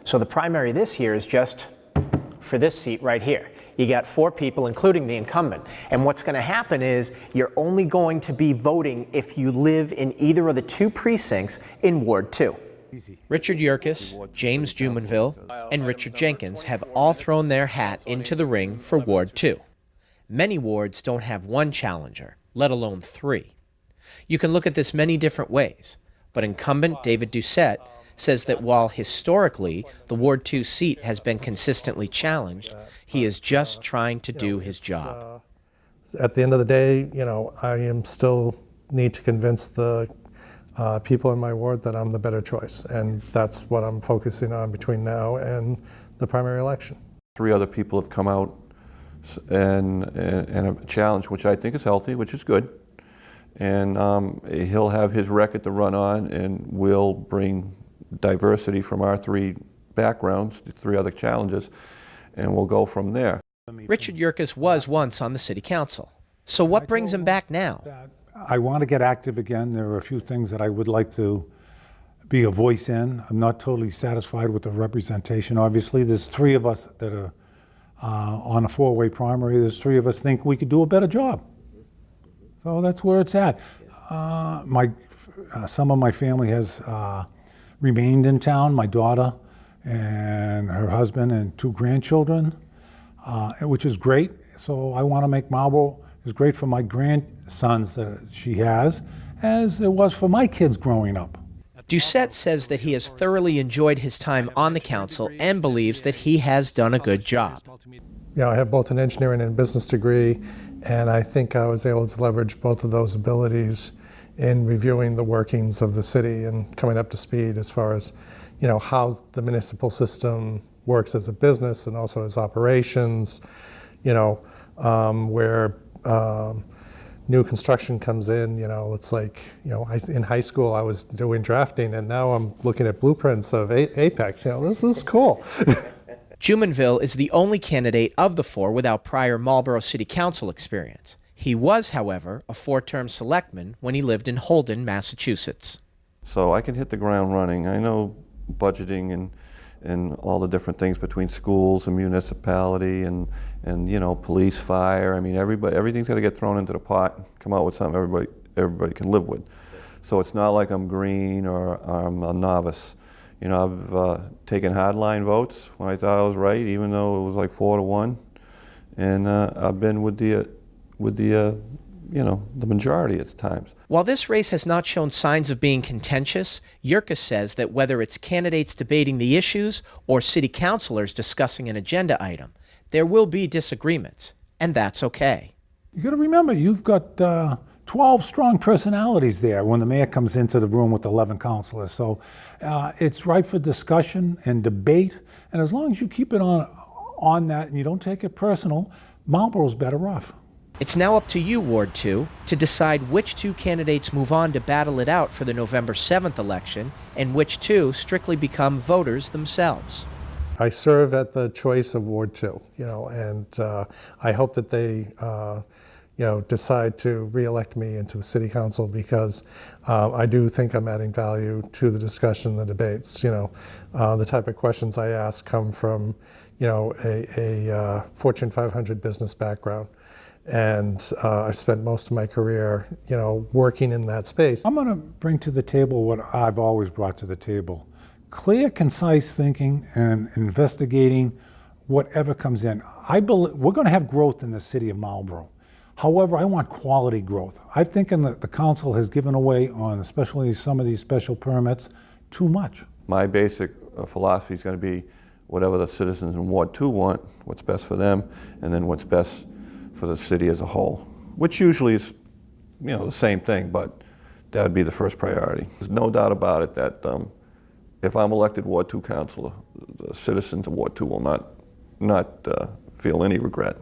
So the primary this year is just for this seat right here. You got 4 people, including the incumbent. And what's going to happen is you're only going to be voting if you live in either of the 2 precincts in Ward 2. Richard Jenkins, James Jumonville, and Richard Jenkins have all thrown their hat into the ring for Ward 2. Many wards don't have 1 challenger, let alone 3. You can look at this many different ways, but incumbent David Doucette says that while historically the Ward 2 seat has been consistently challenged, he is just trying to do his job. At the end of the day, I am still need to convince the people in my ward that I'm the better choice, and that's what I'm focusing on between now and the primary election. 3 other people have come out and a challenge, which I think is healthy, which is good. And he'll have his record to run on, and we'll bring diversity from our 3 backgrounds, the 3 other challenges, and we'll go from there. Richard Jenkins was once on the city council. So what brings him back now? I want to get active again. There are a few things that I would like to be a voice in. I'm not totally satisfied with the representation. Obviously, there's 3 of us that are on a 4-way primary. There's 3 of us think we could do a better job. So that's where it's at. Some of my family has remained in town. My daughter and her husband and 2 grandchildren, which is great. So I want to make Marlborough as great for my grandsons that she has as it was for my kids growing up. Doucette says that he has thoroughly enjoyed his time on the council and believes that he has done a good job. I have both an engineering and business degree, and I think I was able to leverage both of those abilities in reviewing the workings of the city and coming up to speed as far as, how the municipal system works as a business and also as operations, where new construction comes in, it's like, in high school I was doing drafting, and now I'm looking at blueprints of Apex. This is cool. Jumonville is the only candidate of the 4 without prior Marlborough City Council experience. He was, however, a 4-term selectman when he lived in Holden, Massachusetts. So I can hit the ground running. I know budgeting and all the different things between schools and municipality and police, fire. I memean, everything's got to get thrown into the pot and come out with something everybody can live with. So it's not like I'm green or I'm a novice. I've taken hardline votes when I thought I was right, even though it was like 4-1, and I've been with the majority at times. While this race has not shown signs of being contentious, Jenkins says that whether it's candidates debating the issues or city councilors discussing an agenda item, there will be disagreements, and that's okay. You got to remember, you've got 12 strong personalities there when the mayor comes into the room with 11 councilors. So it's ripe for discussion and debate, and as long as you keep it on that and you don't take it personal, Marlborough's better off. It's now up to you, Ward 2, to decide which 2 candidates move on to battle it out for the November 7th election and which 2 strictly become voters themselves. I serve at the choice of Ward 2, and I hope that they, decide to re-elect me into the city council, because I do think I'm adding value to the discussion, the debates. The type of questions I ask come from, a Fortune 500 business background. And I spent most of my career, working in that space. I'm going to bring to the table what I've always brought to the table. Clear, concise thinking and investigating whatever comes in. I believe we're going to have growth in the city of Marlborough. However, I want quality growth. I think the council has given away on, especially some of these special permits, too much. My basic philosophy is going to be whatever the citizens in Ward 2 want, what's best for them, and then what's best for the city as a whole, which usually is, the same thing, but that would be the first priority. There's no doubt about it that if I'm elected Ward 2 councilor, the citizens of Ward 2 will not feel any regret.